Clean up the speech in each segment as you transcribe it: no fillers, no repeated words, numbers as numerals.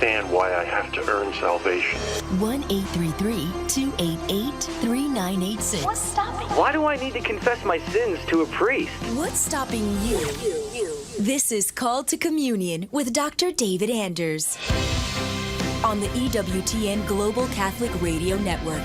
understand why I have to earn salvation. 1-833-288-3986. What's stopping you? Why do I need to confess my sins to a priest? What's stopping you? This is Called to Communion with Dr. David Anders on the EWTN Global Catholic Radio Network.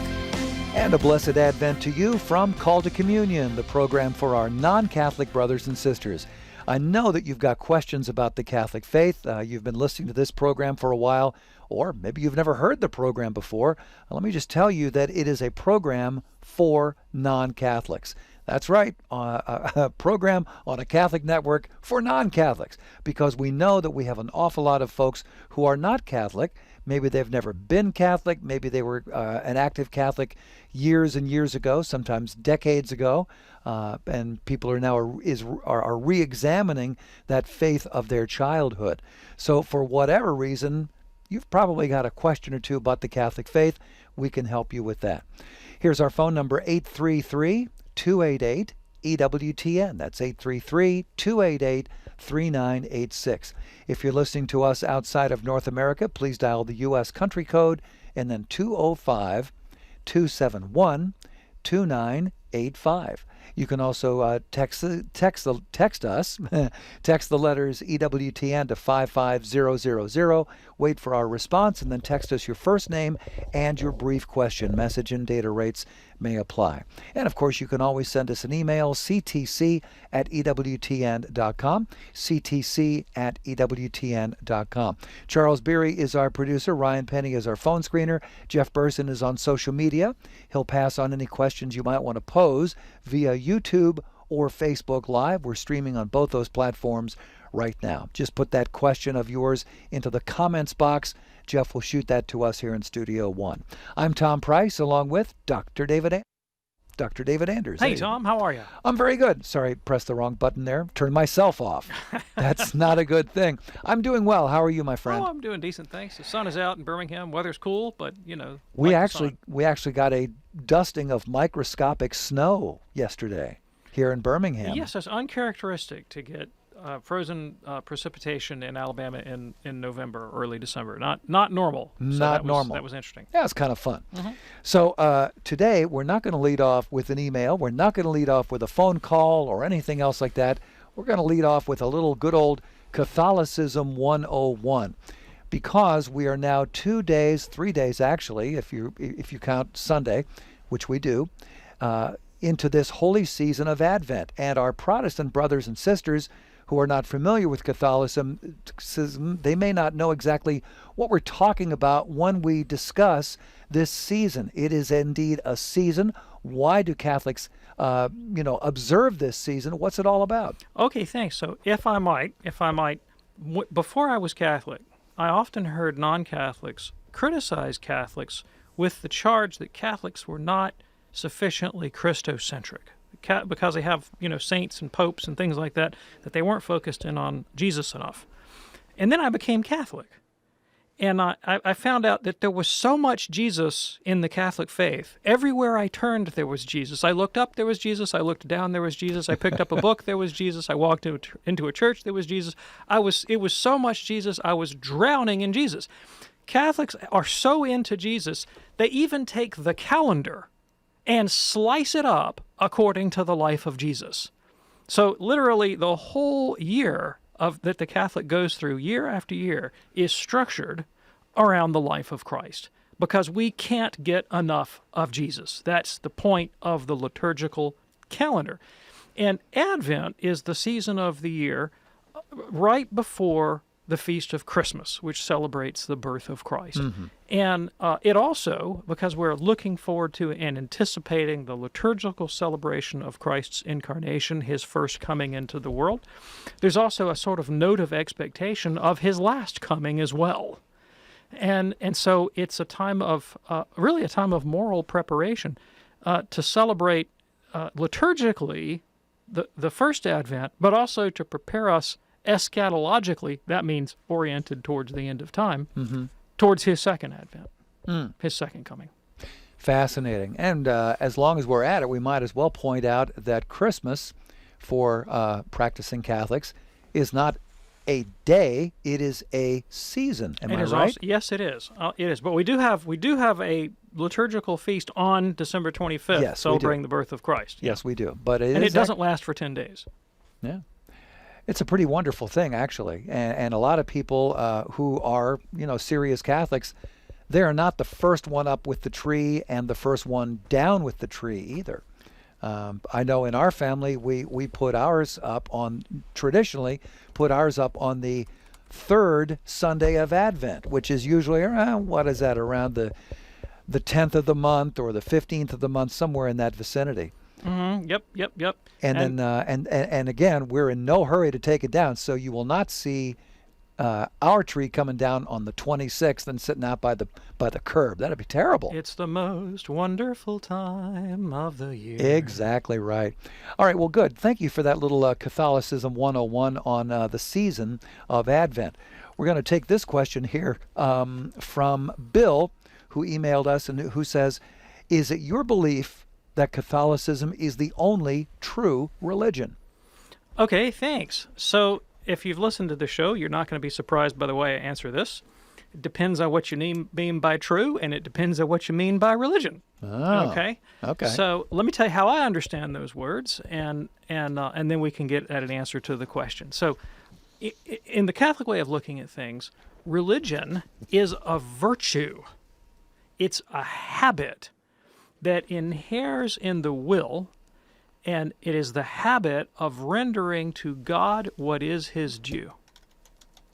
And a blessed Advent to you from Call to Communion, the program for our non-Catholic brothers and sisters. I know that you've got questions about the Catholic faith. You've been listening to this program for a while, or maybe you've never heard the program before. Let me just tell you that it is a program for non-Catholics. That's right, a program on a Catholic network for non-Catholics, because we know that we have an awful lot of folks who are not Catholic. Maybe they've never been Catholic. Maybe they were an active Catholic years and years ago, sometimes decades ago, and people are now are re-examining that faith of their childhood. So for whatever reason, you've probably got a question or two about the Catholic faith. We can help you with that. Here's our phone number, 833-288-EWTN. That's 833-288-3986. If you're listening to us outside of North America, please dial the U.S. country code and then 205-271-2985. You can also text us, text the letters EWTN to 55000. Wait for our response and then text us your first name and your brief question. Message and data rates may apply. And of course, you can always send us an email, ctc@ewtn.com, ctc@ewtn.com. Charles Beery is our producer. Ryan Penny is our phone screener. Jeff Burson is on social media. He'll pass on any questions you might want to pose via YouTube or Facebook Live. We're streaming on both those platforms right now. Just put that question of yours into the comments box. Jeff will shoot that to us here in Studio One. I'm Tom Price, along with Dr. David Anders. Hey, Tom, how are you? I'm very good. Sorry, pressed the wrong button there. Turned myself off. That's not a good thing. I'm doing well. How are you, my friend? Oh, I'm doing decent, thanks. The sun is out in Birmingham. Weather's cool, but, we actually got a dusting of microscopic snow yesterday here in Birmingham. Yes, that's uncharacteristic to get frozen precipitation in Alabama in November, early December. Not normal. Normal. That was interesting. Yeah, it's kind of fun. Mm-hmm. So today, we're not going to lead off with an email. We're not going to lead off with a phone call or anything else like that. We're going to lead off with a little good old Catholicism 101, because we are now 3 days actually, if you count Sunday, which we do, into this holy season of Advent. And our Protestant brothers and sisters who are not familiar with Catholicism, they may not know exactly what we're talking about when we discuss this season. It is indeed a season. Why do Catholics, observe this season? What's it all about? Okay, thanks. So if I might, before I was Catholic, I often heard non-Catholics criticize Catholics with the charge that Catholics were not sufficiently Christocentric, because they have, saints and popes and things like that they weren't focused in on Jesus enough. And then I became Catholic, and I found out that there was so much Jesus in the Catholic faith. Everywhere I turned, there was Jesus. I looked up, there was Jesus. I looked down, there was Jesus. I picked up a book, there was Jesus. I walked into a church, there was Jesus. It was so much Jesus, I was drowning in Jesus. Catholics are so into Jesus, they even take the calendar and slice it up according to the life of Jesus. So literally the whole year that the Catholic goes through year after year is structured around the life of Christ, because we can't get enough of Jesus. That's the point of the liturgical calendar. And Advent is the season of the year right before the Feast of Christmas, which celebrates the birth of Christ. Mm-hmm. And it also, because we're looking forward to and anticipating the liturgical celebration of Christ's incarnation, his first coming into the world, there's also a sort of note of expectation of his last coming as well. And so it's a time of, really a time of moral preparation to celebrate liturgically the first Advent, but also to prepare us eschatologically, that means oriented towards the end of time, mm-hmm. towards his second Advent, his second coming. Fascinating. And as long as we're at it, we might as well point out that Christmas for practicing Catholics is not a day, it is a season. Am I right? Yes, it is. It is. But we do have a liturgical feast on December 25th, Yes, celebrating the birth of Christ. Yes, we do. But it doesn't last for 10 days. Yeah. It's a pretty wonderful thing, actually. And a lot of people who are, serious Catholics, they are not the first one up with the tree and the first one down with the tree either. I know in our family, we put ours up traditionally put ours up on the third Sunday of Advent, which is usually around, around the 10th of the month or the 15th of the month, somewhere in that vicinity. Mm-hmm. Yep. And then and again, we're in no hurry to take it down, so you will not see our tree coming down on the 26th and sitting out by the curb. That'd be terrible. It's the most wonderful time of the year. Exactly right. All right, well, good. Thank you for that little Catholicism 101 on the season of Advent. We're going to take this question here from Bill, who emailed us and who says, is it your belief that Catholicism is the only true religion? Okay, thanks. So if you've listened to the show, you're not going to be surprised by the way I answer this. It depends on what you mean by true, and it depends on what you mean by religion. Oh, okay. So let me tell you how I understand those words, and then we can get at an answer to the question. So in the Catholic way of looking at things, religion is a virtue. It's a habit that inheres in the will, and it is the habit of rendering to God what is his due.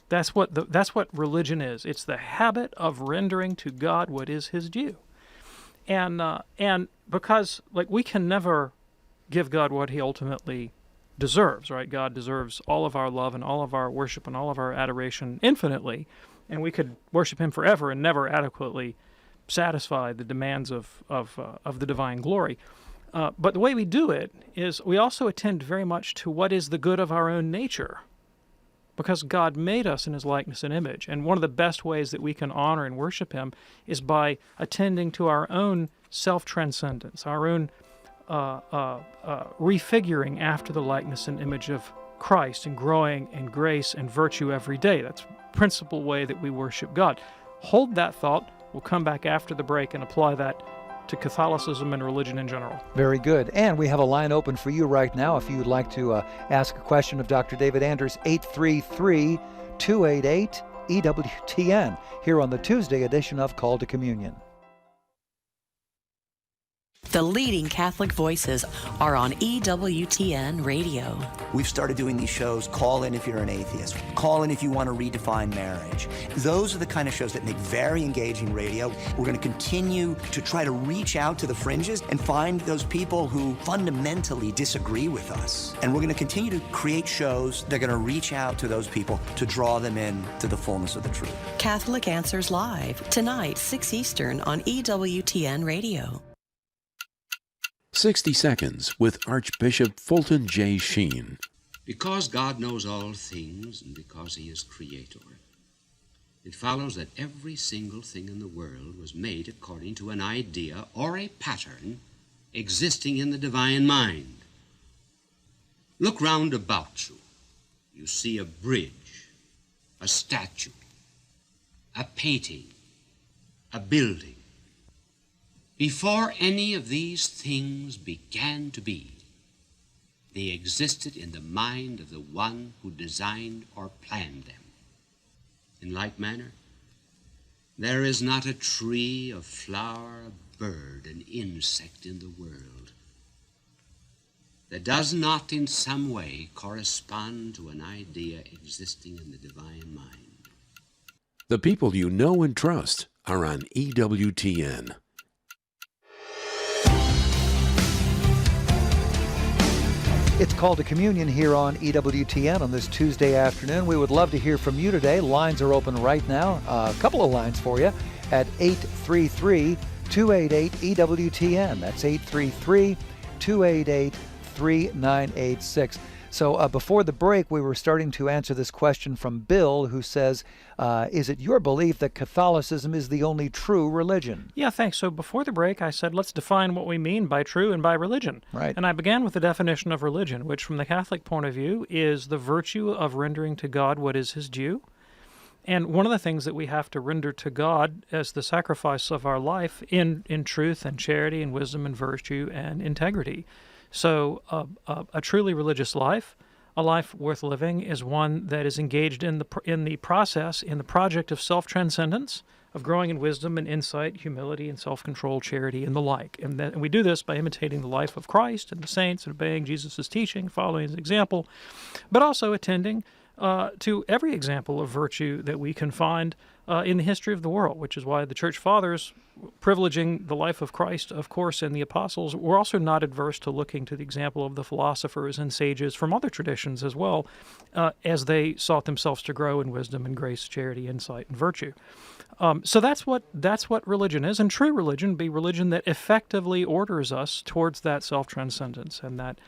That's what religion is. It's the habit of rendering to God what is his due. And because we can never give God what he ultimately deserves, right? God deserves all of our love and all of our worship and all of our adoration infinitely, and we could worship him forever and never adequately satisfy the demands of the divine glory. But the way we do it is we also attend very much to what is the good of our own nature, because God made us in his likeness and image. And one of the best ways that we can honor and worship him is by attending to our own self-transcendence, our own refiguring after the likeness and image of Christ, and growing in grace and virtue every day. That's the principal way that we worship God. Hold that thought. We'll come back after the break and apply that to Catholicism and religion in general. Very good. And we have a line open for you right now if you would like to ask a question of Dr. David Anders, 833-288-EWTN, here on the Tuesday edition of Call to Communion. The leading Catholic voices are on EWTN Radio. We've started doing these shows. Call in if you're an atheist. Call in if you want to redefine marriage. Those are the kind of shows that make very engaging radio. We're going to continue to try to reach out to the fringes and find those people who fundamentally disagree with us. And we're going to continue to create shows that are going to reach out to those people to draw them in to the fullness of the truth. Catholic Answers Live, tonight, 6 Eastern on EWTN Radio. 60 Seconds with Archbishop Fulton J. Sheen. Because God knows all things and because he is creator, it follows that every single thing in the world was made according to an idea or a pattern existing in the divine mind. Look round about you. You see a bridge, a statue, a painting, a building. Before any of these things began to be, they existed in the mind of the one who designed or planned them. In like manner, there is not a tree, a flower, a bird, an insect in the world that does not in some way correspond to an idea existing in the divine mind. The people you know and trust are on EWTN. It's Call to Communion here on EWTN on this Tuesday afternoon. We would love to hear from you today. Lines are open right now. A couple of lines for you at 833-288-EWTN. That's 833-288-3986. So before the break, we were starting to answer this question from Bill, who says, is it your belief that Catholicism is the only true religion? Yeah, thanks. So before the break, I said, let's define what we mean by true and by religion. Right. And I began with the definition of religion, which from the Catholic point of view is the virtue of rendering to God what is his due. And one of the things that we have to render to God as the sacrifice of our life in truth and charity and wisdom and virtue and integrity. So a truly religious life, a life worth living, is one that is engaged in the process, in the project of self-transcendence, of growing in wisdom and insight, humility and self-control, charity, and the like. And we do this by imitating the life of Christ and the saints and obeying Jesus' teaching, following his example, but also attending to every example of virtue that we can find in the history of the world, which is why the Church Fathers, privileging the life of Christ, of course, and the apostles, were also not adverse to looking to the example of the philosophers and sages from other traditions as well, as they sought themselves to grow in wisdom and grace, charity, insight, and virtue. So that's what religion is, and true religion be religion that effectively orders us towards that self-transcendence and that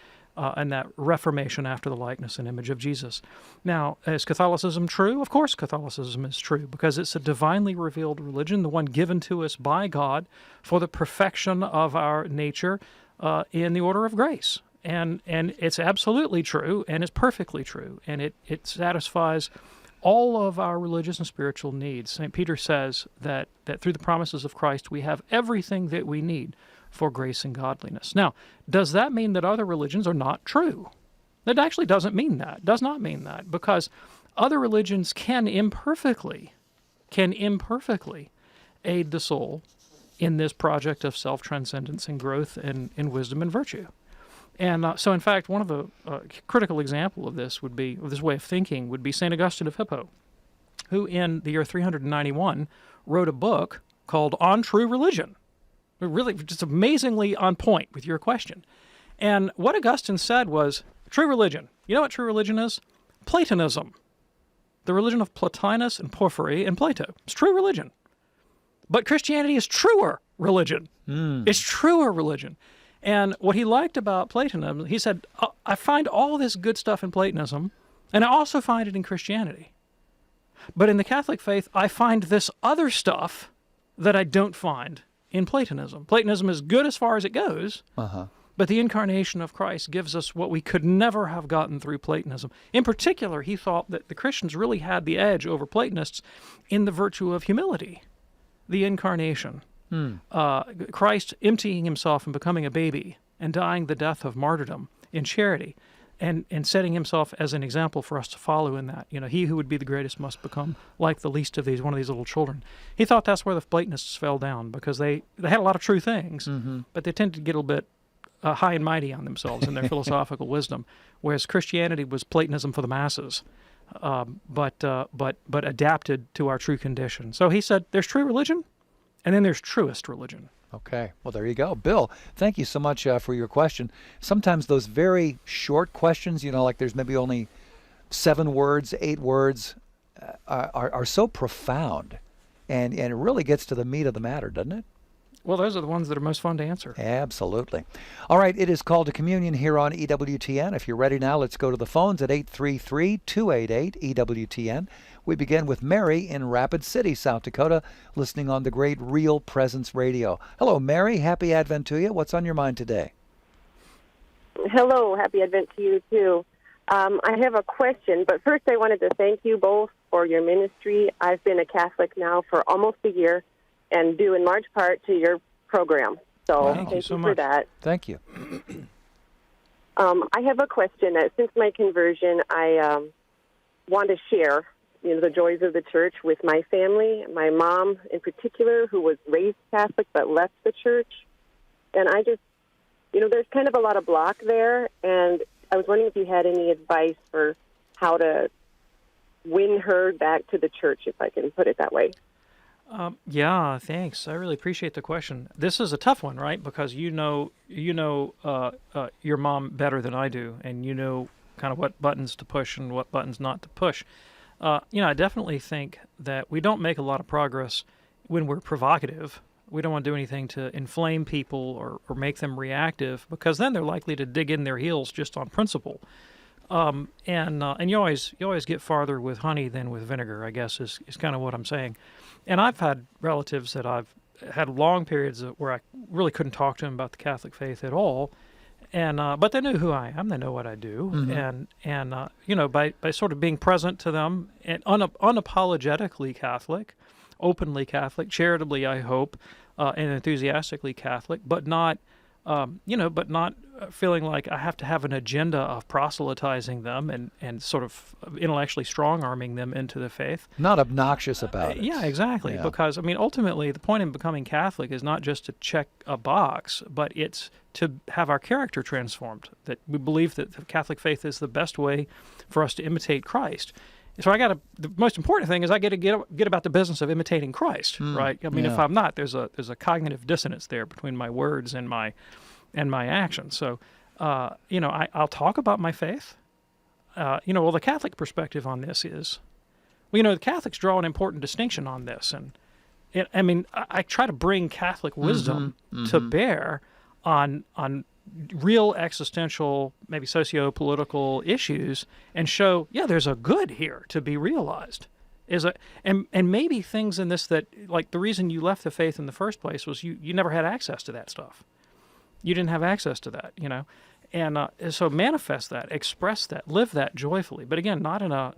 reformation after the likeness and image of Jesus. Now, is Catholicism true? Of course Catholicism is true, because it's a divinely revealed religion, the one given to us by God for the perfection of our nature in the order of grace. And it's absolutely true, and it's perfectly true, and it satisfies all of our religious and spiritual needs. St. Peter says that through the promises of Christ we have everything that we need for grace and godliness. Now, does that mean that other religions are not true? It actually doesn't mean that, does not mean that, because other religions can imperfectly aid the soul in this project of self-transcendence and growth in wisdom and virtue. And so, in fact, one of the critical example of this way of thinking would be St. Augustine of Hippo, who in the year 391 wrote a book called On True Religion. Really just amazingly on point with your question. And what Augustine said was, true religion. You know what true religion is? Platonism. The religion of Plotinus and Porphyry and Plato. It's true religion. But Christianity is truer religion. It's truer religion. And what he liked about Platonism, he said, I find all this good stuff in Platonism, and I also find it in Christianity. But in the Catholic faith, I find this other stuff that I don't find in Platonism. Platonism is good as far as it goes, but the incarnation of Christ gives us what we could never have gotten through Platonism. In particular, he thought that the Christians really had the edge over Platonists in the virtue of humility, the incarnation. Christ emptying himself and becoming a baby and dying the death of martyrdom in charity and setting himself as an example for us to follow in that. You know, he who would be the greatest must become like the least of these, one of these little children. He thought that's where the Platonists fell down, because they had a lot of true things, but they tended to get a little bit high and mighty on themselves in their philosophical wisdom, whereas Christianity was Platonism for the masses, but adapted to our true condition. So he said, there's true religion, and then there's truest religion. Okay. Well, there you go. Bill, thank you so much for your question. Sometimes those very short questions, like there's maybe only 7 words, 8 words, are so profound, and it really gets to the meat of the matter, doesn't it? Well, those are the ones that are most fun to answer. Absolutely. All right, it is Called to Communion here on EWTN. If you're ready now, let's go to the phones at 833-288-EWTN. We begin with Mary in Rapid City, South Dakota, listening on the great Real Presence Radio. Hello, Mary. Happy Advent to you. What's on your mind today? Hello. Happy Advent to you, too. I have a question, but first I wanted to thank you both for your ministry. I've been a Catholic now for almost a year, and due in large part to your program. So Wow. thank you so for much. that. Thank you. I have a question. Since my conversion, I want to share the joys of the church with my family, my mom in particular, who was raised Catholic but left the church. And I just, there's kind of a lot of block there, and I was wondering if you had any advice for how to win her back to the church, if I can put it that way. Yeah, thanks. I really appreciate the question. This is a tough one, right? Because you know your mom better than I do, and you know kind of what buttons to push and what buttons not to push. I definitely think that we don't make a lot of progress when we're provocative. We don't want to do anything to inflame people or make them reactive, because then they're likely to dig in their heels just on principle. And you always get farther with honey than with vinegar, I guess is kind of what I'm saying. And I've had relatives that I've had long periods where I really couldn't talk to them about the Catholic faith at all, and but they knew who I am, they know what I do, and by sort of being present to them and unapologetically Catholic, openly Catholic, charitably I hope, and enthusiastically Catholic, but not feeling like I have to have an agenda of proselytizing them and sort of intellectually strong-arming them into the faith. Not obnoxious about it. Yeah, exactly. Yeah. Because, I mean, ultimately, the point in becoming Catholic is not just to check a box, but it's to have our character transformed, that we believe that the Catholic faith is the best way for us to imitate Christ. So the most important thing is I get to get about the business of imitating Christ, right? I mean, if I'm not, there's a cognitive dissonance there between my words and my actions. So, I'll talk about my faith. The Catholic perspective on this is, the Catholics draw an important distinction on this, and I try to bring Catholic wisdom to bear on real existential, maybe socio-political issues, and show, there's a good here to be realized. And maybe things in this that, like, the reason you left the faith in the first place was you never had access to that stuff. You didn't have access to that, and so manifest that, express that, live that joyfully. But again, not in a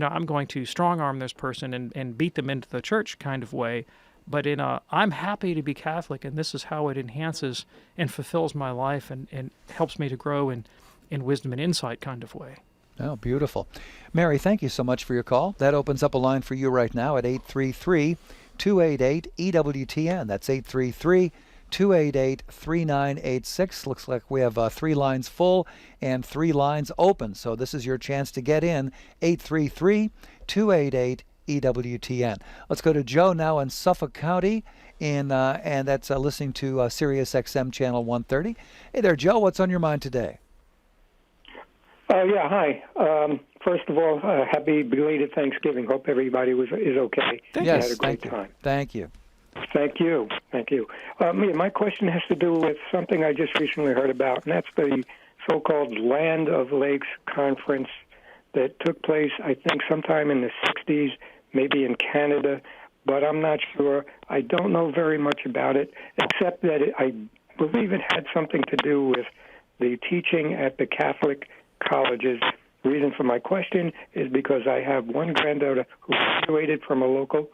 I'm going to strong arm this person and beat them into the church kind of way, but in a I'm happy to be Catholic, and this is how it enhances and fulfills my life and helps me to grow in wisdom and insight kind of way. Oh, beautiful. Mary, thank you so much for your call. That opens up a line for you right now at 833-288-EWTN. That's 833-288-3986. Looks like we have 3 lines full and 3 lines open. So this is your chance to get in, 833-288-EWTN. Let's go to Joe now in Suffolk County, and that's listening to Sirius XM Channel 130. Hey there, Joe. What's on your mind today? Hi. First of all, happy belated Thanksgiving. Hope everybody is okay. Yes, had a great time. Thank you. Thank you. My question has to do with something I just recently heard about, and that's the so-called Land of Lakes Conference that took place, I think, sometime in the 60s, maybe in Canada, but I'm not sure. I don't know very much about it, except that I believe it had something to do with the teaching at the Catholic colleges. The reason for my question is because I have one granddaughter who graduated from a local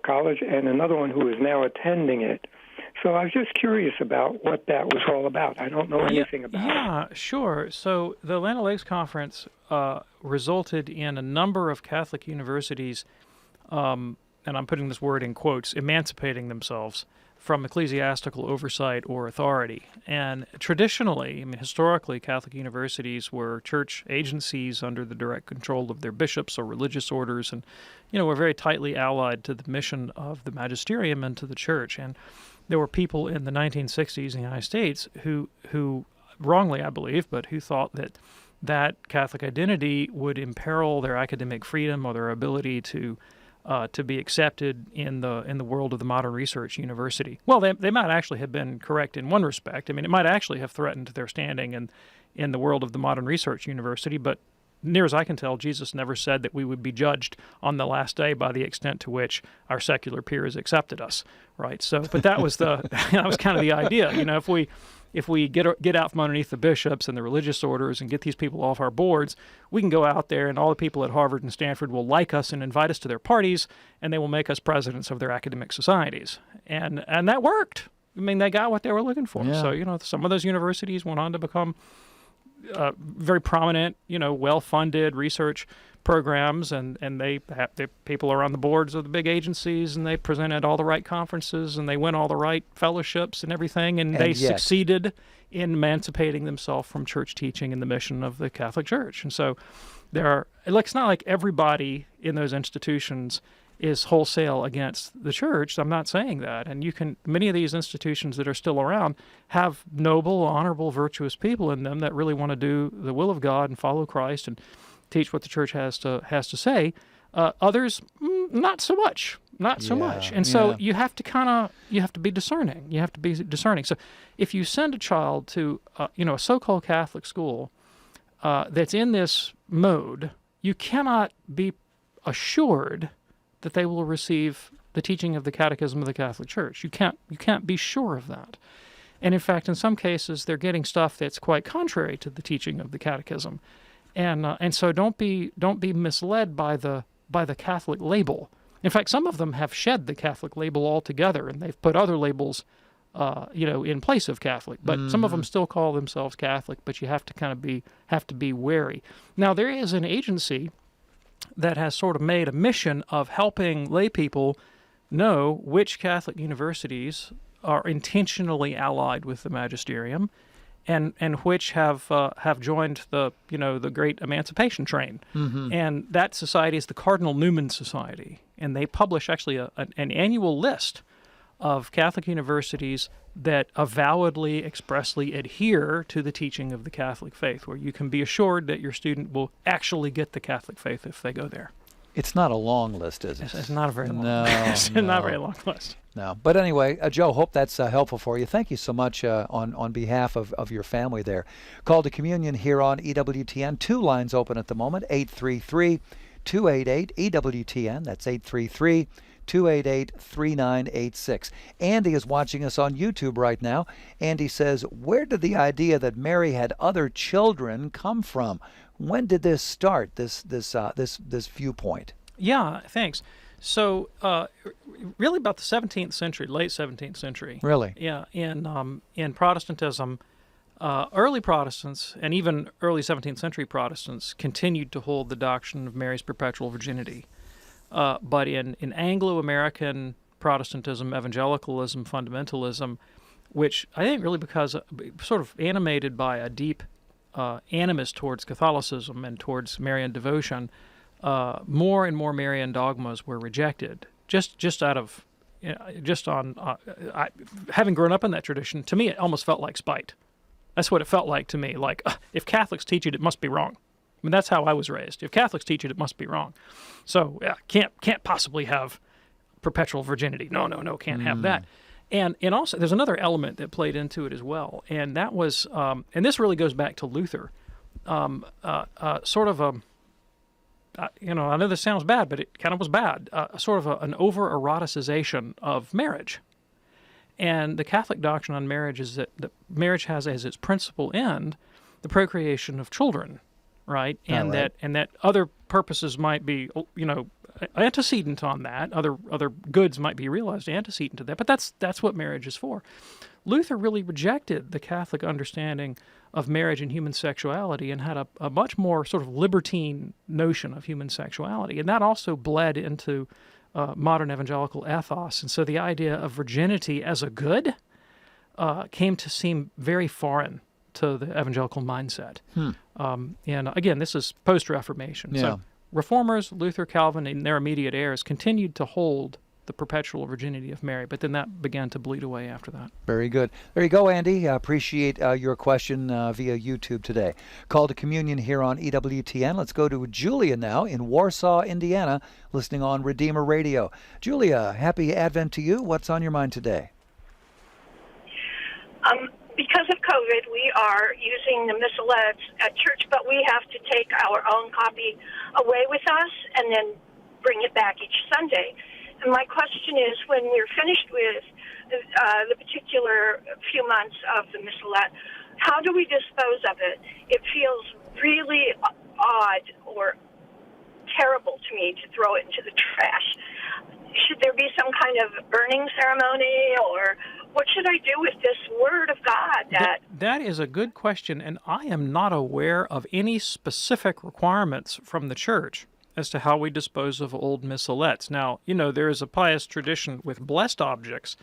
college and another one who is now attending it. So I was just curious about what that was all about. I don't know anything about it. Yeah, sure. So the Land O'Lakes Conference resulted in a number of Catholic universities, and I'm putting this word in quotes, emancipating themselves from ecclesiastical oversight or authority. And traditionally, historically, Catholic universities were church agencies under the direct control of their bishops or religious orders, and, were very tightly allied to the mission of the magisterium and to the church. And there were people in the 1960s in the United States who wrongly, I believe, but who thought that Catholic identity would imperil their academic freedom or their ability to be accepted in the world of the modern research university. Well, they might actually have been correct in one respect. It might actually have threatened their standing in the world of the modern research university, but near as I can tell, Jesus never said that we would be judged on the last day by the extent to which our secular peers accepted us, right? So, but that was that was kind of the idea. If we get out from underneath the bishops and the religious orders and get these people off our boards, we can go out there and all the people at Harvard and Stanford will like us and invite us to their parties, and they will make us presidents of their academic societies. And that worked. They got what they were looking for. Yeah. So, some of those universities went on to become very prominent, well-funded research programs, and they have people are on the boards of the big agencies, and they presented all the right conferences, and they win all the right fellowships and everything, and they succeeded in emancipating themselves from church teaching and the mission of the Catholic Church. And so it's not like everybody in those institutions is wholesale against the church. I'm not saying that. And many of these institutions that are still around have noble, honorable, virtuous people in them that really want to do the will of God and follow Christ and teach what the church has to say. Others, not so much. And so you have to be discerning. So if you send a child to, a so-called Catholic school, that's in this mode, you cannot be assured that they will receive the teaching of the Catechism of the Catholic Church. You can't be sure of that. And in fact, in some cases, they're getting stuff that's quite contrary to the teaching of the Catechism. And so don't be misled by the Catholic label. In fact, some of them have shed the Catholic label altogether, and they've put other labels, in place of Catholic. But some of them still call themselves Catholic. But you have to be wary. Now, there is an agency that has sort of made a mission of helping lay people know which Catholic universities are intentionally allied with the magisterium, and which have joined the great emancipation train. Mm-hmm. And that society is the Cardinal Newman Society, and they publish actually an annual list of Catholic universities that avowedly, expressly adhere to the teaching of the Catholic faith, where you can be assured that your student will actually get the Catholic faith if they go there. It's not a long list, is it? It's not a very long list. No. Not a very long list. No. But anyway, Joe, hope that's helpful for you. Thank you so much on behalf of your family there. Call to Communion here on EWTN. 2 lines open at the moment, 833-288-EWTN. That's 833-288-3986. Andy is watching us on YouTube right now. Andy says, where did the idea that Mary had other children come from? When did this start, this viewpoint? Yeah, thanks. So, really about the 17th century, late 17th century. Really? Yeah, in Protestantism, early Protestants and even early 17th century Protestants continued to hold the doctrine of Mary's perpetual virginity. But in Anglo-American Protestantism, evangelicalism, fundamentalism, which I think really because sort of animated by a deep animus towards Catholicism and towards Marian devotion, more and more Marian dogmas were rejected. Just out of, having grown up in that tradition, to me it almost felt like spite. That's what it felt like to me. Like, if Catholics teach it, it must be wrong. I mean, that's how I was raised. If Catholics teach it, it must be wrong. So can't possibly have perpetual virginity. No, can't have that. And also, there's another element that played into it as well, and that was, and this really goes back to Luther, sort of a, I know this sounds bad, but it kind of was bad, sort of an over-eroticization of marriage. And the Catholic doctrine on marriage is that marriage has as its principal end the procreation of children, right? And that other purposes might be, antecedent on that. Other goods might be realized antecedent to that, but that's what marriage is for. Luther really rejected the Catholic understanding of marriage and human sexuality and had a much more sort of libertine notion of human sexuality, and that also bled into modern evangelical ethos. And so the idea of virginity as a good came to seem very foreign to the evangelical mindset. And again, this is post-Reformation. Yeah. So Reformers, Luther, Calvin, and their immediate heirs continued to hold the perpetual virginity of Mary, but then that began to bleed away after that. Very good. There you go, Andy. I appreciate your question via YouTube today. Call to Communion here on EWTN. Let's go to Julia now in Warsaw, Indiana, listening on Redeemer Radio. Julia, happy Advent to you. What's on your mind today? Because of COVID, we are using the missalettes at church, but we have to take our own copy away with us and then bring it back each Sunday. And my question is, when we're finished with the particular few months of the missalette, how do we dispose of it? It feels really odd or terrible to me to throw it into the trash. Should there be some kind of burning ceremony, or what should I do with this Word of God? That is a good question, and I am not aware of any specific requirements from the Church as to how we dispose of old missalettes. Now, there is a pious tradition with blessed objects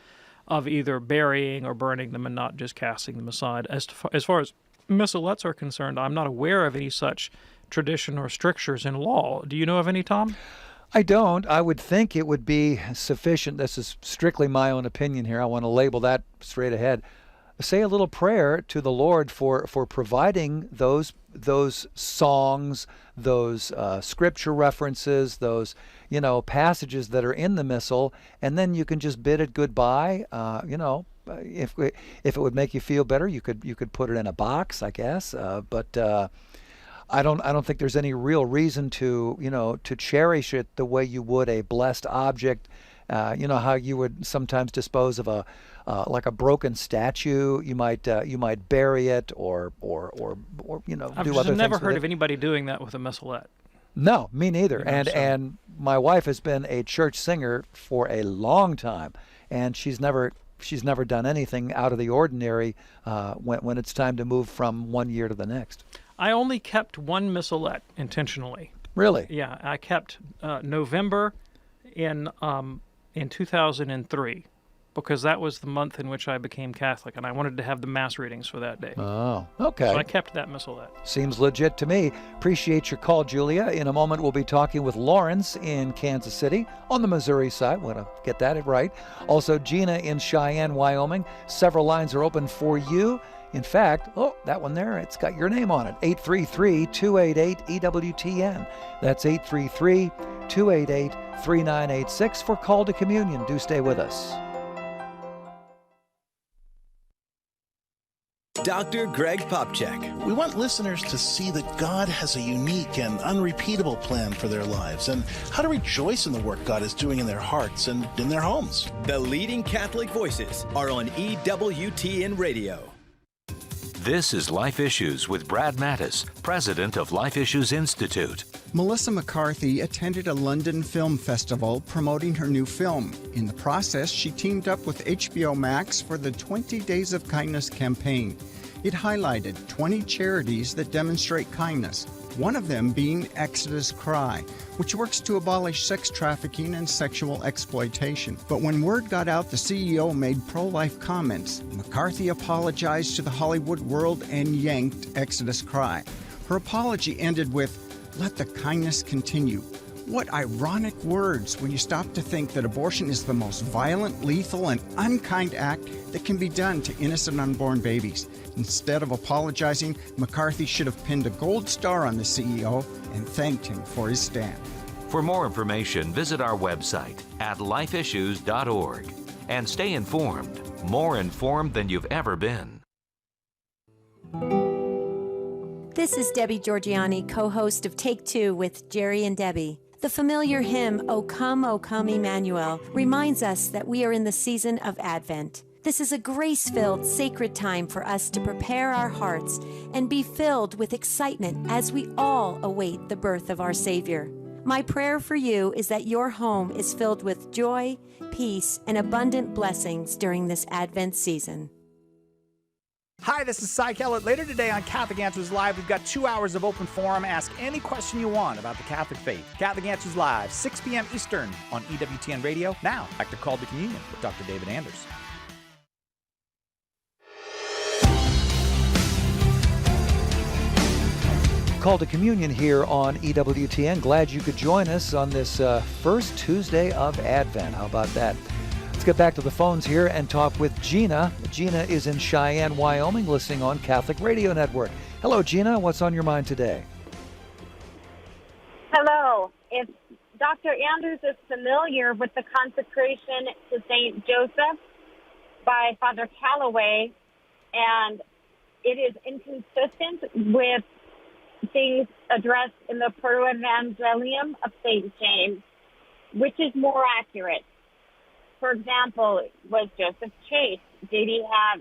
of either burying or burning them and not just casting them aside. As far as missalettes are concerned, I'm not aware of any such tradition or strictures in law. Do you know of any, Tom? I don't. I would think it would be sufficient. This is strictly my own opinion here. I want to label that straight ahead. Say a little prayer to the Lord for providing those songs, those scripture references, those passages that are in the missal, and then you can just bid it goodbye. If it would make you feel better, you could put it in a box, I guess. But I don't think there's any real reason to to cherish it the way you would a blessed object. How you would sometimes dispose of a like a broken statue. You might bury it or I've do other things. I've never heard with of anybody doing that with a missalette. No, me neither. And my wife has been a church singer for a long time, and she's never done anything out of the ordinary when it's time to move from one year to the next. I only kept one missalette intentionally. Really? Yeah, I kept November in 2003 because that was the month in which I became Catholic, and I wanted to have the Mass readings for that day. Oh, okay. So I kept that missalette. Seems legit to me. Appreciate your call, Julia. In a moment, we'll be talking with Lawrence in Kansas City on the Missouri side. Want to get that right. Also, Gina in Cheyenne, Wyoming. Several lines are open for you. In fact, that one there, it's got your name on it. 833-288-EWTN. That's 833-288-3986 for Call to Communion. Do stay with us. Dr. Greg Popcak. We want listeners to see that God has a unique and unrepeatable plan for their lives and how to rejoice in the work God is doing in their hearts and in their homes. The leading Catholic voices are on EWTN Radio. This is Life Issues with Brad Mattis, president of Life Issues Institute. Melissa McCarthy attended a London film festival promoting her new film. In the process, she teamed up with HBO Max for the 20 Days of Kindness campaign. It highlighted 20 charities that demonstrate kindness, one of them being Exodus Cry, which works to abolish sex trafficking and sexual exploitation. But when word got out the CEO made pro-life comments, McCarthy apologized to the Hollywood world and yanked Exodus Cry. Her apology ended with, "Let the kindness continue." What ironic words when you stop to think that abortion is the most violent, lethal, and unkind act that can be done to innocent unborn babies. Instead of apologizing, McCarthy should have pinned a gold star on the CEO and thanked him for his stand. For more information, visit our website at lifeissues.org and stay informed, more informed than you've ever been. This is Debbie Georgiani, co-host of Take Two with Jerry and Debbie. The familiar hymn, O Come, Emmanuel, reminds us that we are in the season of Advent. This is a grace-filled, sacred time for us to prepare our hearts and be filled with excitement as we all await the birth of our Savior. My prayer for you is that your home is filled with joy, peace, and abundant blessings during this Advent season. Hi, this is Cy Kellett. Later today on Catholic Answers Live, we've got 2 hours of open forum. Ask any question you want about the Catholic faith. Catholic Answers Live, 6 p.m. Eastern on EWTN Radio. Now, back to Call to Communion with Dr. David Anders. Call to Communion here on EWTN. Glad you could join us on this first Tuesday of Advent. How about that? Let's get back to the phones here and talk with Gina. Gina is in Cheyenne, Wyoming, listening on Catholic Radio Network. Hello, Gina. What's on your mind today? Hello. If Dr. Anders is familiar with the Consecration to St. Joseph by Father Calloway, and it is inconsistent with things addressed in the Proevangelium of St. James, which is more accurate. For example, was Joseph chaste? Did he have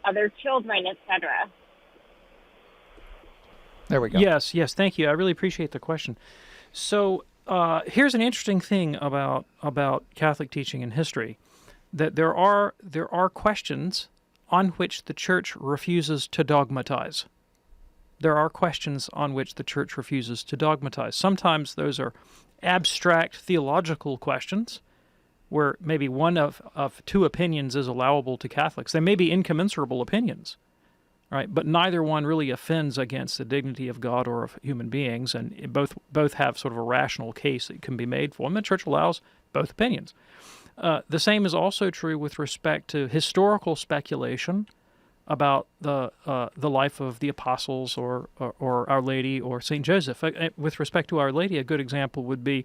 other children, etc.? There we go. Yes, thank you. I really appreciate the question. So here's an interesting thing about Catholic teaching and history, that there are questions on which the Church refuses to dogmatize. There are questions on which the Church refuses to dogmatize. Sometimes those are abstract theological questions where maybe one of two opinions is allowable to Catholics. They may be incommensurable opinions, right? But neither one really offends against the dignity of God or of human beings, and both have sort of a rational case that can be made for them. The Church allows both opinions. The same is also true with respect to historical speculation about the life of the apostles or Our Lady or St. Joseph. With respect to Our Lady, a good example would be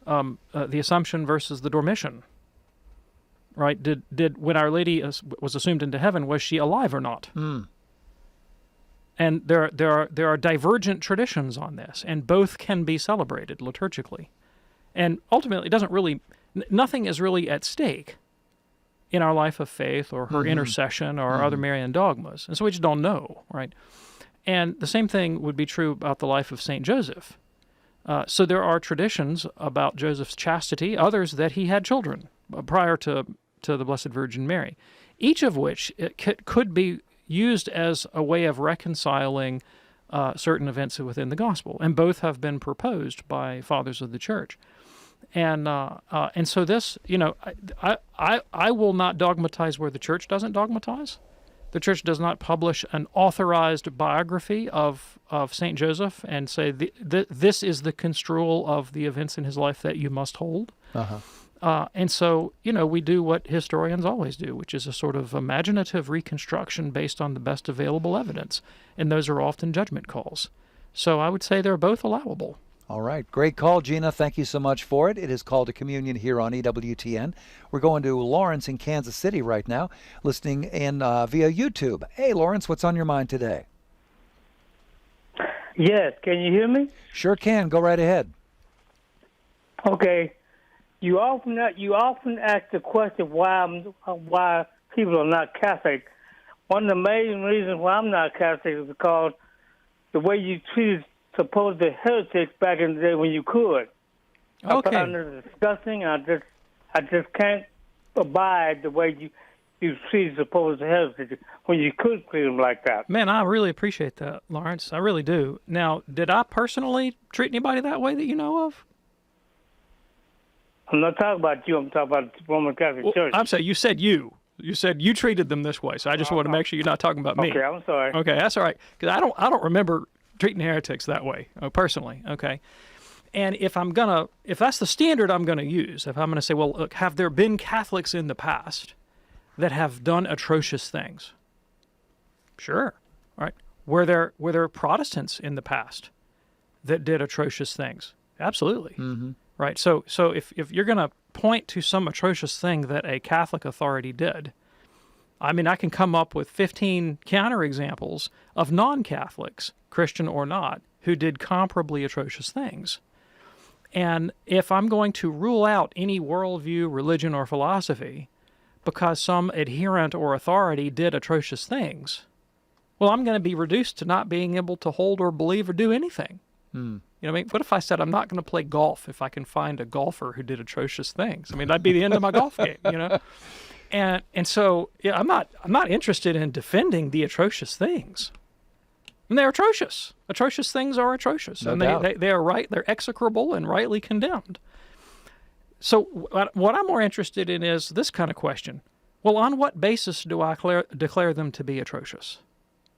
the Assumption versus the Dormition. Right? Did when Our Lady was assumed into heaven, was she alive or not? And there are divergent traditions on this, and both can be celebrated liturgically. And ultimately, it doesn't really, nothing is really at stake in our life of faith or her intercession or other Marian dogmas. And so we just don't know, right? And the same thing would be true about the life of St. Joseph. So there are traditions about Joseph's chastity, others that he had children prior to the Blessed Virgin Mary, each of which could be used as a way of reconciling certain events within the gospel. And both have been proposed by fathers of the church. And so this, I will not dogmatize where the church doesn't dogmatize. The church does not publish an authorized biography of St. Joseph and say, this is the construal of the events in his life that you must hold. And so, we do what historians always do, which is a sort of imaginative reconstruction based on the best available evidence. And those are often judgment calls. So I would say they're both allowable. All right. Great call, Gina. Thank you so much for it. It is Call to Communion here on EWTN. We're going to Lawrence in Kansas City right now, listening in via YouTube. Hey, Lawrence, what's on your mind today? Yes. Can you hear me? Sure can. Go right ahead. Okay. You often ask the question why people are not Catholic. One of the main reasons why I'm not Catholic is because the way you treated supposed heretics back in the day when you could. Okay. I find it disgusting. I just can't abide the way you treat supposed heretics when you could treat them like that. Man, I really appreciate that, Lawrence. I really do. Now, did I personally treat anybody that way that you know of? I'm not talking about you. I'm talking about the Roman Catholic Church. I'm sorry. You said you. You said you treated them this way, so I just want to make sure you're not talking about me. Okay, I'm sorry. Okay, that's all right. Because I don't remember treating heretics that way, personally. Okay, and if that's the standard I'm gonna use, if I'm gonna say, well, look, have there been Catholics in the past that have done atrocious things? Sure. All right. Were there Protestants in the past that did atrocious things? Absolutely. Right. So if you're gonna point to some atrocious thing that a Catholic authority did, I mean, I can come up with 15 counterexamples of non-Catholics, Christian or not, who did comparably atrocious things. And if I'm going to rule out any worldview, religion, or philosophy because some adherent or authority did atrocious things, well, I'm going to be reduced to not being able to hold or believe or do anything. You know what I mean? What if I said I'm not going to play golf if I can find a golfer who did atrocious things? I mean, that'd be the end of my golf game, And so I'm not interested in defending the atrocious things. And they're atrocious. Atrocious things are atrocious. No and doubt. they are right. They're execrable and rightly condemned. So what I'm more interested in is this kind of question. Well, on what basis do I declare them to be atrocious?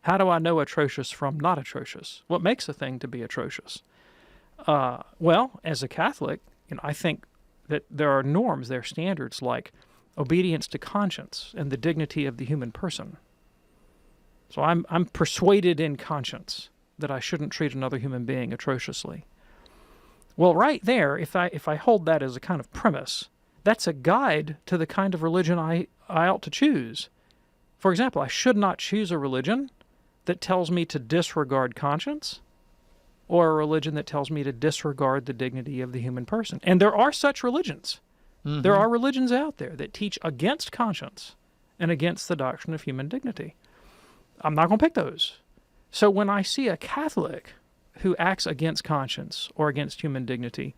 How do I know atrocious from not atrocious? What makes a thing to be atrocious? Well, as a Catholic, I think that there are norms, there are standards like obedience to conscience and the dignity of the human person. So I'm persuaded in conscience that I shouldn't treat another human being atrociously. Well, right there, if I hold that as a kind of premise, that's a guide to the kind of religion I ought to choose. For example, I should not choose a religion that tells me to disregard conscience, or a religion that tells me to disregard the dignity of the human person. And there are such religions. There are religions out there that teach against conscience and against the doctrine of human dignity. I'm not going to pick those. So when I see a Catholic who acts against conscience or against human dignity,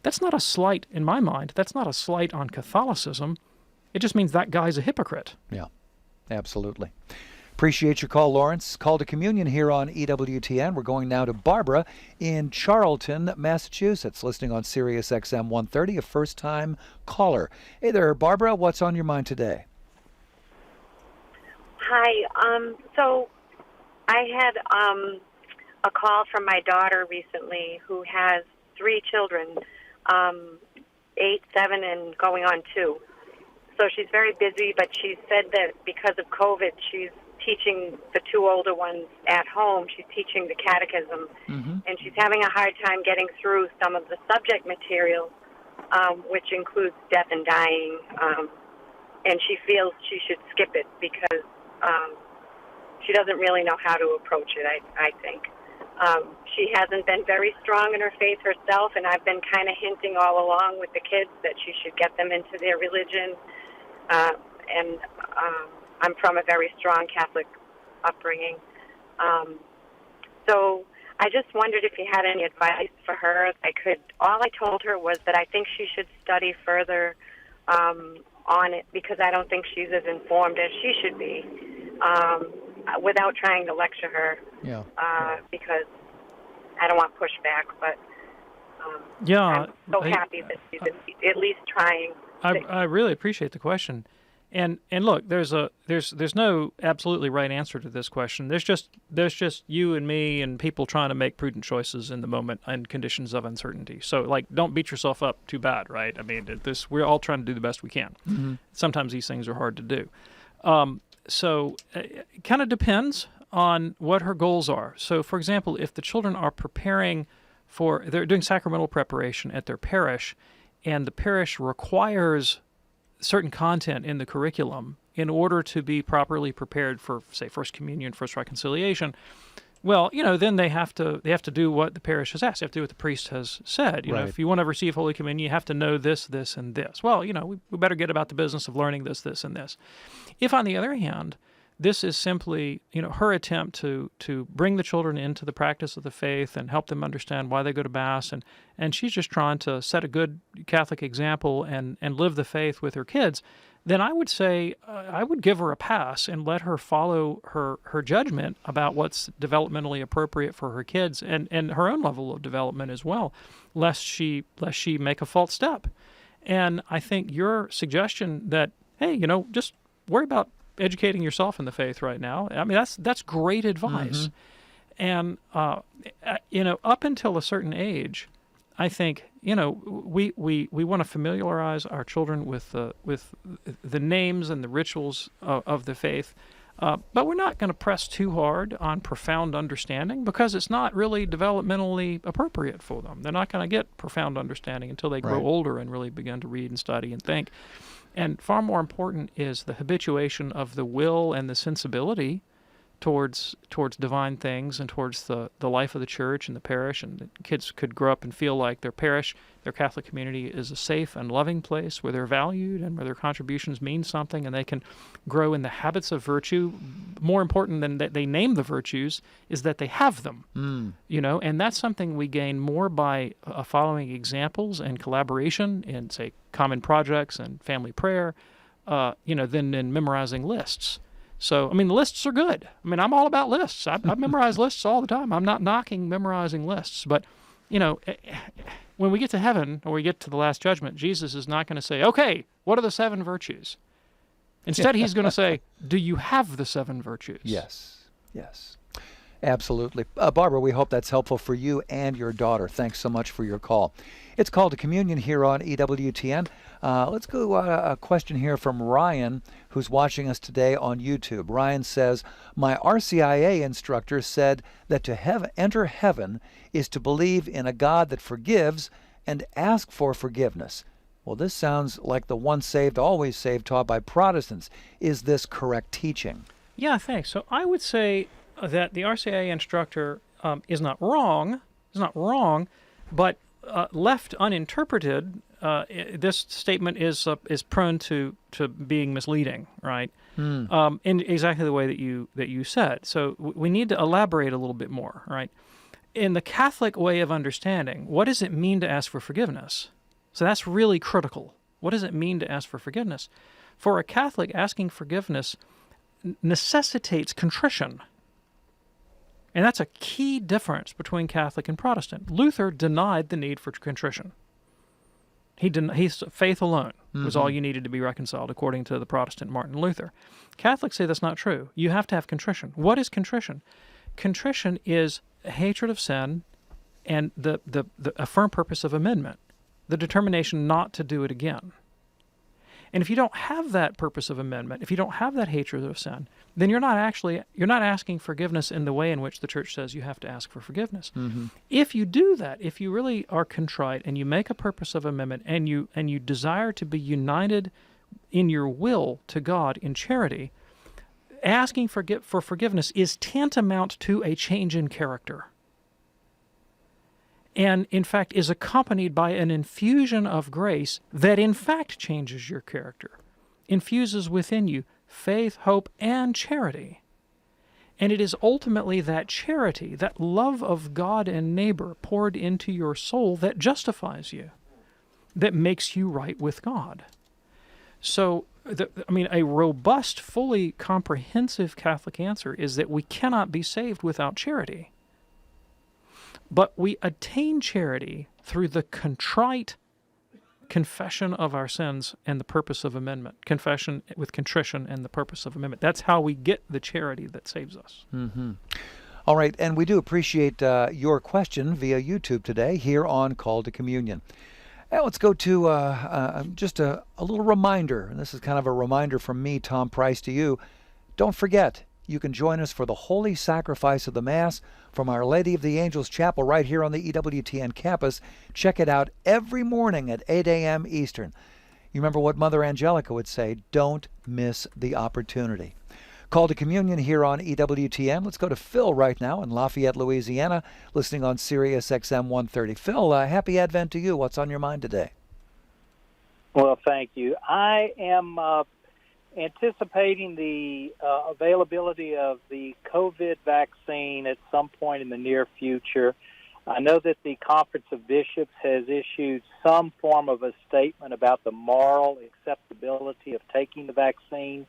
that's not a slight, in my mind, that's not a slight on Catholicism. It just means that guy's a hypocrite. Yeah, absolutely. Appreciate your call, Lawrence. Call to Communion here on EWTN. We're going now to Barbara in Charlton, Massachusetts, listening on Sirius XM 130, a first-time caller. Hey there, Barbara. What's on your mind today? Hi. So I had a call from my daughter recently who has 3 children, 8, 7, and going on 2. So she's very busy, but she said that because of COVID, she's teaching the 2 older ones at home. She's teaching the catechism, and she's having a hard time getting through some of the subject material, which includes death and dying, and she feels she should skip it because she doesn't really know how to approach it, I think. She hasn't been very strong in her faith herself, and I've been kind of hinting all along with the kids that she should get them into their religion. And I'm from a very strong Catholic upbringing. So I just wondered if you had any advice for her. All I told her was that I think she should study further on it, because I don't think she's as informed as she should be, without trying to lecture her. Yeah. Because I don't want pushback, but I'm so happy that she's at least trying. I really appreciate the question. And look, there's no absolutely right answer to this question. There's just you and me and people trying to make prudent choices in the moment in conditions of uncertainty. So like, don't beat yourself up too bad, right? I mean, we're all trying to do the best we can. Mm-hmm. Sometimes these things are hard to do. So it kind of depends on what her goals are. So for example, if the children are they're doing sacramental preparation at their parish, and the parish requires certain content in the curriculum in order to be properly prepared for, say, First Communion, First Reconciliation, well, then they have to do what the parish has asked. They have to do what the priest has said. You know, if you want to receive Holy Communion, you have to know this, this, and this. Well, we better get about the business of learning this, this, and this. If, on the other hand, this is simply, her attempt to bring the children into the practice of the faith and help them understand why they go to Mass, and she's just trying to set a good Catholic example and live the faith with her kids, then I would say I would give her a pass and let her follow her judgment about what's developmentally appropriate for her kids and her own level of development as well, lest she make a false step. And I think your suggestion that, hey, just worry about educating yourself in the faith right now. I mean, that's great advice. Mm-hmm. And up until a certain age, I think we want to familiarize our children with the names and the rituals of the faith, but we're not going to press too hard on profound understanding, because it's not really developmentally appropriate for them. They're not going to get profound understanding until they grow older and really begin to read and study and think. And far more important is the habituation of the will and the sensibility towards divine things and towards the life of the church and the parish. And the kids could grow up and feel like their parish, their Catholic community, is a safe and loving place where they're valued and where their contributions mean something, and they can grow in the habits of virtue. More important than that they name the virtues is that they have them. And that's something we gain more by following examples and collaboration in, say, common projects and family prayer, than in memorizing lists. So, I mean, the lists are good. I mean, I'm all about lists. I memorize lists all the time. I'm not knocking memorizing lists. But, when we get to heaven or we get to the Last Judgment, Jesus is not going to say, okay, what are the 7 virtues? Instead, he's going to say, do you have the 7 virtues? Yes. Absolutely. Barbara, we hope that's helpful for you and your daughter. Thanks so much for your call. It's Called to Communion here on EWTN. Let's go a question here from Ryan, who's watching us today on YouTube. Ryan says, my RCIA instructor said that to enter heaven is to believe in a God that forgives and ask for forgiveness. Well, this sounds like the once saved, always saved taught by Protestants. Is this correct teaching? Yeah, thanks. So I would say that the RCIA instructor is not wrong, but left uninterpreted, this statement is prone to being misleading, right? In exactly the way that you said. So we need to elaborate a little bit more, right? In the Catholic way of understanding, what does it mean to ask for forgiveness? So that's really critical. What does it mean to ask for forgiveness? For a Catholic, asking forgiveness necessitates contrition. And that's a key difference between Catholic and Protestant. Luther denied the need for contrition. He's faith alone was all you needed to be reconciled, according to the Protestant Martin Luther. Catholics say that's not true. You have to have contrition. What is contrition? Contrition is a hatred of sin and a firm purpose of amendment, the determination not to do it again. And if you don't have that purpose of amendment, if you don't have that hatred of sin, then you're not asking forgiveness in the way in which the Church says you have to ask for forgiveness. If you do that, if you really are contrite and you make a purpose of amendment and you desire to be united in your will to God in charity, asking for forgiveness is tantamount to a change in character. And, in fact, is accompanied by an infusion of grace that, in fact, changes your character, infuses within you faith, hope, and charity. And it is ultimately that charity, that love of God and neighbor poured into your soul that justifies you, that makes you right with God. So, a robust, fully comprehensive Catholic answer is that we cannot be saved without charity. But we attain charity through the contrite confession of our sins and the purpose of amendment. Confession with contrition and the purpose of amendment. That's how we get the charity that saves us. Mm-hmm. All right, and we do appreciate your question via YouTube today here on Call to Communion. Now let's go to just a little reminder, and this is kind of a reminder from me, Tom Price, to you. Don't forget, you can join us for the Holy Sacrifice of the Mass from Our Lady of the Angels Chapel right here on the EWTN campus. Check it out every morning at 8 a.m. Eastern. You remember what Mother Angelica would say, don't miss the opportunity. Call to Communion here on EWTN. Let's go to Phil right now in Lafayette, Louisiana, listening on Sirius XM 130. Phil, happy Advent to you. What's on your mind today? Well, thank you. I am anticipating the availability of the COVID vaccine at some point in the near future. I know that the Conference of Bishops has issued some form of a statement about the moral acceptability of taking the vaccine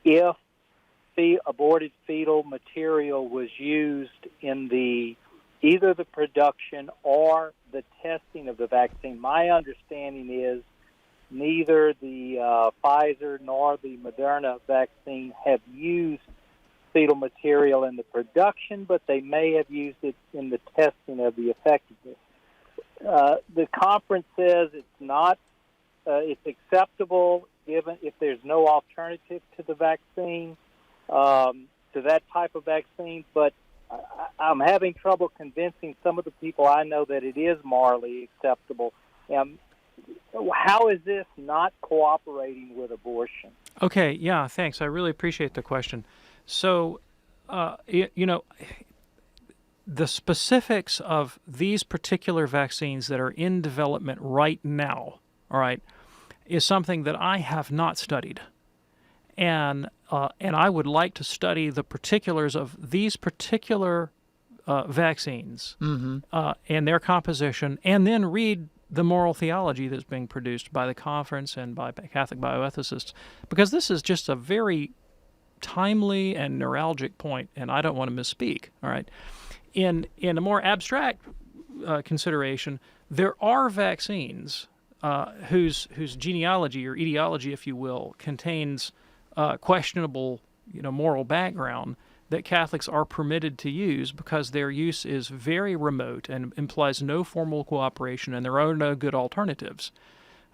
if the aborted fetal material was used in either the production or the testing of the vaccine. My understanding is neither the Pfizer nor the Moderna vaccine have used fetal material in the production, but they may have used it in the testing of the effectiveness. The conference says it's acceptable given if there's no alternative to the vaccine, to that type of vaccine, but I'm having trouble convincing some of the people I know that it is morally acceptable. How is this not cooperating with abortion? Okay, yeah, thanks. I really appreciate the question. So, the specifics of these particular vaccines that are in development right now, all right, is something that I have not studied. And I would like to study the particulars of these particular vaccines and their composition, and then read the moral theology that's being produced by the conference and by Catholic bioethicists, because this is just a very timely and neuralgic point, and I don't want to misspeak. All right, in a more abstract consideration, there are vaccines whose genealogy or etiology, if you will, contains questionable, moral background that Catholics are permitted to use because their use is very remote and implies no formal cooperation, and there are no good alternatives.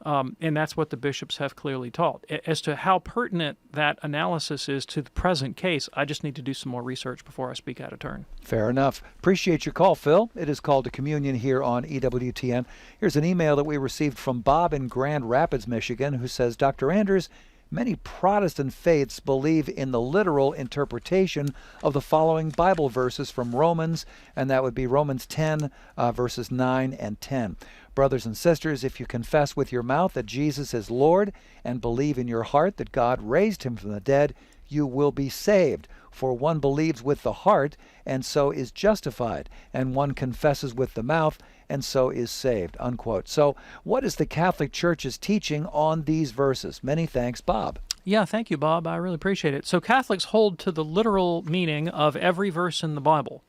And that's what the bishops have clearly taught. As to how pertinent that analysis is to the present case, I just need to do some more research before I speak out of turn. Fair enough. Appreciate your call, Phil. It is Called to Communion here on EWTN. Here's an email that we received from Bob in Grand Rapids, Michigan, who says, Dr. Anders, many Protestant faiths believe in the literal interpretation of the following Bible verses from Romans, and that would be Romans 10, verses 9 and 10. Brothers and sisters, if you confess with your mouth that Jesus is Lord and believe in your heart that God raised him from the dead, you will be saved. For one believes with the heart, and so is justified, and one confesses with the mouth, and so is saved, unquote. So what is the Catholic Church's teaching on these verses? Many thanks, Bob. Yeah, thank you, Bob. I really appreciate it. So Catholics hold to the literal meaning of every verse in the Bible.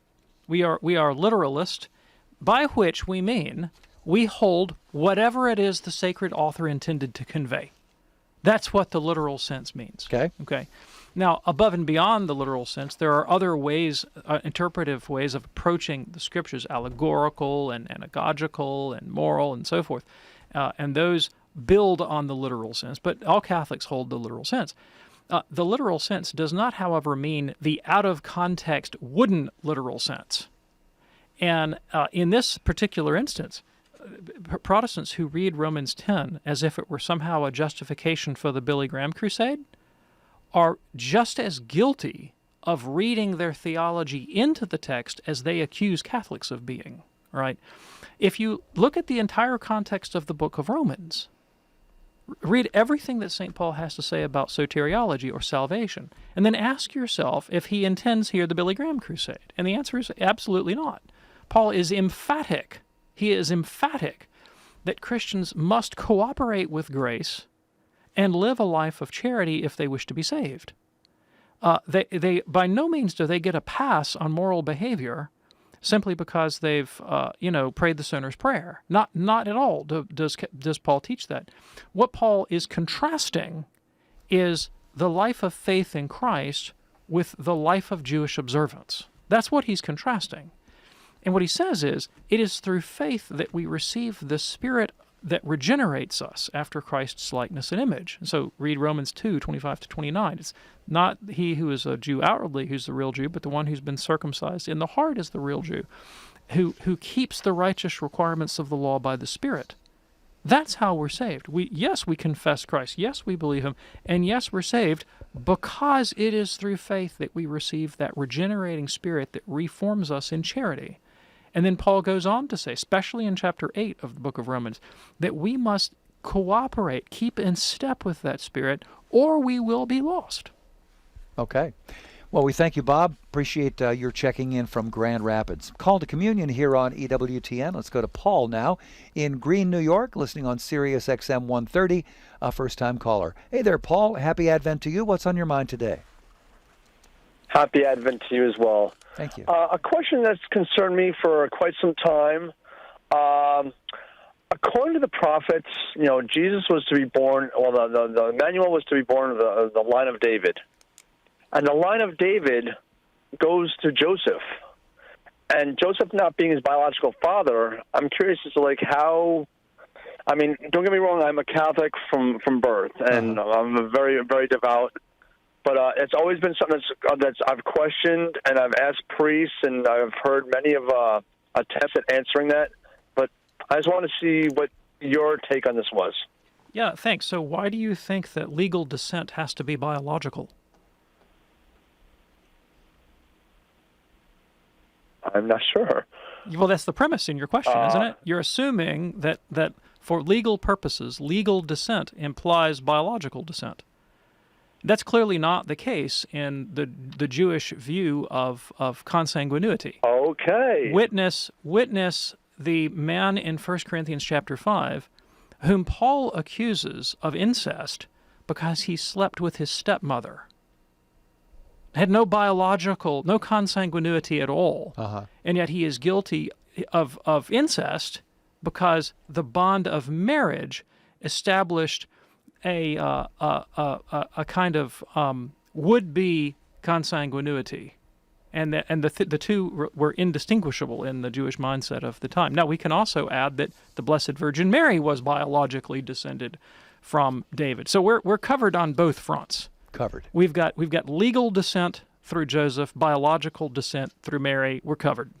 We are literalist, by which we mean we hold whatever it is the sacred author intended to convey. That's what the literal sense means. Okay. Now, above and beyond the literal sense, there are other ways, interpretive ways of approaching the Scriptures, allegorical and anagogical and moral and so forth. And those build on the literal sense, but all Catholics hold the literal sense. The literal sense does not, however, mean the out-of-context wooden literal sense. And in this particular instance, Protestants who read Romans 10 as if it were somehow a justification for the Billy Graham crusade are just as guilty of reading their theology into the text as they accuse Catholics of being, right? If you look at the entire context of the book of Romans, read everything that St. Paul has to say about soteriology or salvation, and then ask yourself if he intends here the Billy Graham crusade. And the answer is absolutely not. Paul is emphatic. He is emphatic that Christians must cooperate with grace and live a life of charity if they wish to be saved. They by no means do they get a pass on moral behavior simply because they've prayed the sinner's prayer. Not at all does Paul teach that. What Paul is contrasting is the life of faith in Christ with the life of Jewish observance. That's what he's contrasting. And what he says is, it is through faith that we receive the Spirit that regenerates us after Christ's likeness and image. And so read Romans 2:25-29. It's not he who is a Jew outwardly who's the real Jew, but the one who's been circumcised in the heart is the real Jew, who keeps the righteous requirements of the law by the Spirit. That's how we're saved. Yes, we confess Christ. Yes, we believe him. And yes, we're saved because it is through faith that we receive that regenerating Spirit that reforms us in charity. And then Paul goes on to say, especially in chapter 8 of the book of Romans, that we must cooperate, keep in step with that Spirit, or we will be lost. Okay. Well, we thank you, Bob. Appreciate your checking in from Grand Rapids. Call to Communion here on EWTN. Let's go to Paul now in Greene, New York, listening on Sirius XM 130, a first-time caller. Hey there, Paul. Happy Advent to you. What's on your mind today? Happy Advent to you as well. Thank you. A question that's concerned me for quite some time. According to the prophets, Jesus was to be born, the Emmanuel was to be born of the line of David. And the line of David goes to Joseph. And Joseph not being his biological father, I'm curious as to how, don't get me wrong, I'm a Catholic from birth, and I'm a very, very devout. But it's always been something that's I've questioned, and I've asked priests, and I've heard many of attempts at answering that. But I just want to see what your take on this was. Yeah, thanks. So why do you think that legal descent has to be biological? I'm not sure. Well, that's the premise in your question, isn't it? You're assuming that for legal purposes, legal descent implies biological descent. That's clearly not the case in the Jewish view of consanguinity. Okay. Witness the man in 1 Corinthians chapter 5 whom Paul accuses of incest because he slept with his stepmother. Had no consanguinity at all, and yet he is guilty of incest because the bond of marriage established a kind of would-be consanguinity, and the two were indistinguishable in the Jewish mindset of the time. Now, we can also add that the Blessed Virgin Mary was biologically descended from David. So we're covered on both fronts. Covered. We've got legal descent through Joseph, biological descent through Mary. We're covered.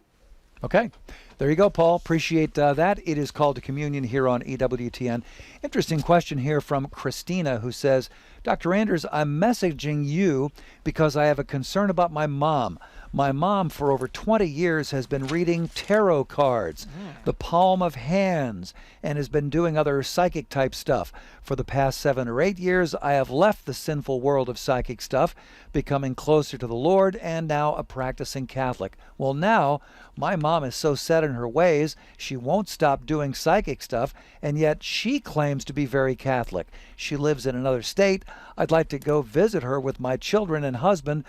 Okay. There you go, Paul. Appreciate that. It is Called to Communion here on EWTN. Interesting question here from Christina, who says, Dr. Anders, I'm messaging you because I have a concern about my mom. My mom, for over 20 years, has been reading tarot cards, the palm of hands, and has been doing other psychic-type stuff. For the past 7 or 8 years, I have left the sinful world of psychic stuff, becoming closer to the Lord, and now a practicing Catholic. Well, now, my mom is so set in her ways, she won't stop doing psychic stuff, and yet she claims to be very Catholic. She lives in another state. I'd like to go visit her with my children and husband,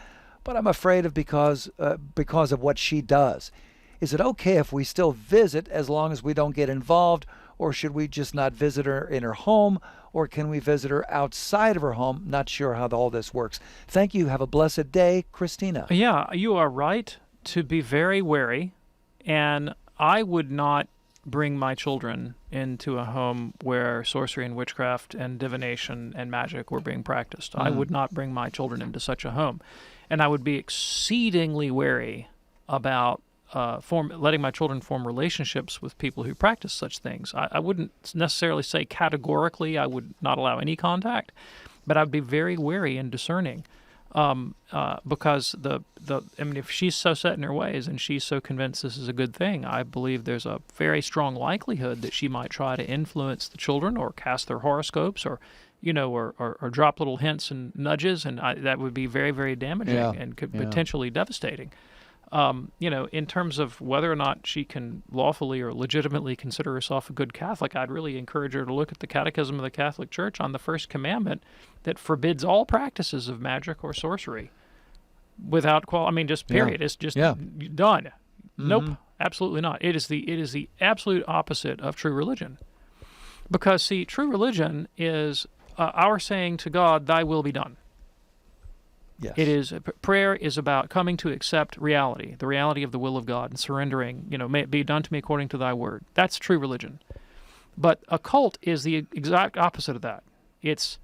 but I'm afraid of because of what she does. Is it okay if we still visit as long as we don't get involved, or should we just not visit her in her home, or can we visit her outside of her home? Not sure how all this works. Thank you. Have a blessed day, Christina. Yeah, you are right to be very wary, and I would not bring my children into a home where sorcery and witchcraft and divination and magic were being practiced. I would not bring my children into such a home. And I would be exceedingly wary about letting my children form relationships with people who practice such things. I wouldn't necessarily say categorically I would not allow any contact, But I'd be very wary and discerning, because if she's so set in her ways and she's so convinced this is a good thing, I believe there's a very strong likelihood that she might try to influence the children or cast their horoscopes or drop little hints and nudges, and that would be very, very damaging and could potentially devastating. In terms of whether or not she can lawfully or legitimately consider herself a good Catholic, I'd really encourage her to look at the Catechism of the Catholic Church on the first commandment that forbids all practices of magic or sorcery without just period. It's just done. Mm-hmm. Nope, absolutely not. It is the absolute opposite of true religion. Because, see, true religion is our saying to God, thy will be done. Yes. Prayer is about coming to accept reality, the reality of the will of God, and surrendering, may it be done to me according to thy word. That's true religion. But occult is the exact opposite of that. It's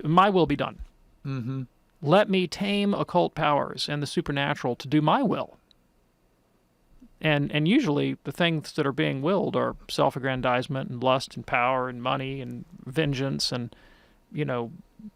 my will be done. Mm-hmm. Let me tame occult powers and the supernatural to do my will. And usually the things that are being willed are self-aggrandizement and lust and power and money and vengeance and,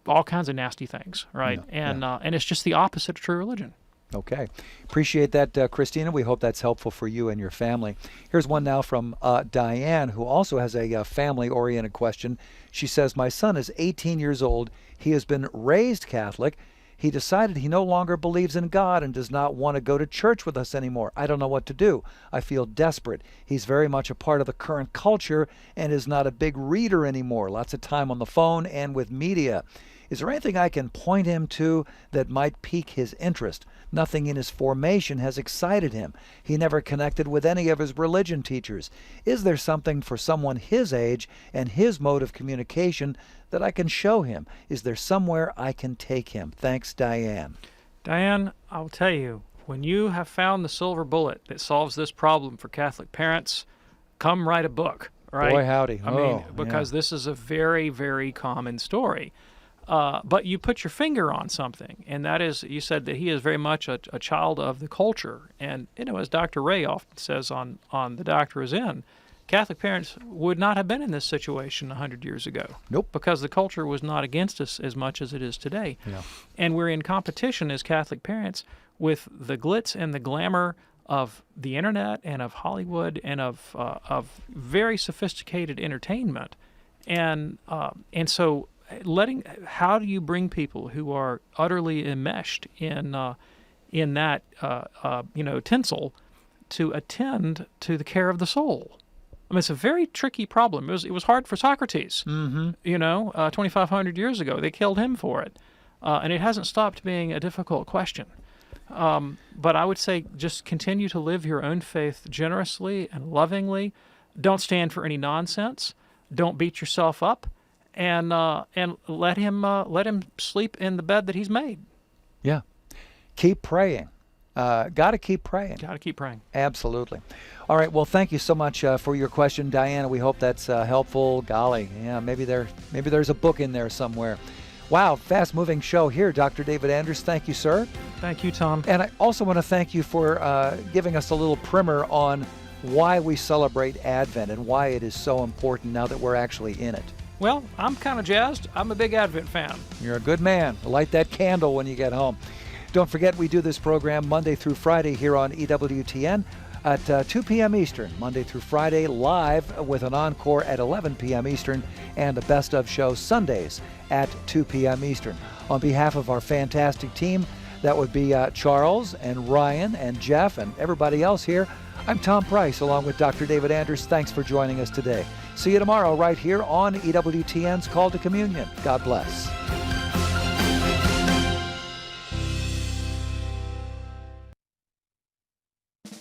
all kinds of nasty things, right? And it's just the opposite of true religion. Okay. Appreciate that, Christina. We hope that's helpful for you and your family. Here's one now from Diane, who also has a family-oriented question. She says, my son is 18 years old. He has been raised Catholic. He decided he no longer believes in God and does not want to go to church with us anymore. I don't know what to do. I feel desperate. He's very much a part of the current culture and is not a big reader anymore. Lots of time on the phone and with media. Is there anything I can point him to that might pique his interest? Nothing in his formation has excited him. He never connected with any of his religion teachers. Is there something for someone his age and his mode of communication that I can show him? Is there somewhere I can take him? Thanks, Diane. Diane, I'll tell you, when you have found the silver bullet that solves this problem for Catholic parents, come write a book, right? Boy, howdy. Because this is a very, very common story. But you put your finger on something, and that is, you said that he is very much a child of the culture. And, as Dr. Ray often says on The Doctor Is In, Catholic parents would not have been in this situation 100 years ago. Nope. Because the culture was not against us as much as it is today. Yeah. And we're in competition as Catholic parents with the glitz and the glamour of the internet and of Hollywood and of very sophisticated entertainment. And so how do you bring people who are utterly enmeshed in that tinsel to attend to the care of the soul? I mean, it's a very tricky problem. It was hard for Socrates. Mm-hmm. 2,500 years ago, they killed him for it, and it hasn't stopped being a difficult question. But I would say just continue to live your own faith generously and lovingly. Don't stand for any nonsense. Don't beat yourself up. And let him sleep in the bed that he's made. Yeah. Keep praying. Got to keep praying. Got to keep praying. Absolutely. All right. Well, thank you so much for your question, Diana. We hope that's helpful. Golly, yeah, maybe there's a book in there somewhere. Wow, fast-moving show here, Dr. David Anders. Thank you, sir. Thank you, Tom. And I also want to thank you for giving us a little primer on why we celebrate Advent and why it is so important now that we're actually in it. Well, I'm kind of jazzed. I'm a big Advent fan. You're a good man. Light that candle when you get home. Don't forget, we do this program Monday through Friday here on EWTN at 2 p.m. Eastern, Monday through Friday, live with an encore at 11 p.m. Eastern, and a best of show Sundays at 2 p.m. Eastern. On behalf of our fantastic team, that would be Charles and Ryan and Jeff and everybody else here, I'm Tom Price along with Dr. David Anders. Thanks for joining us today. See you tomorrow right here on EWTN's Call to Communion. God bless.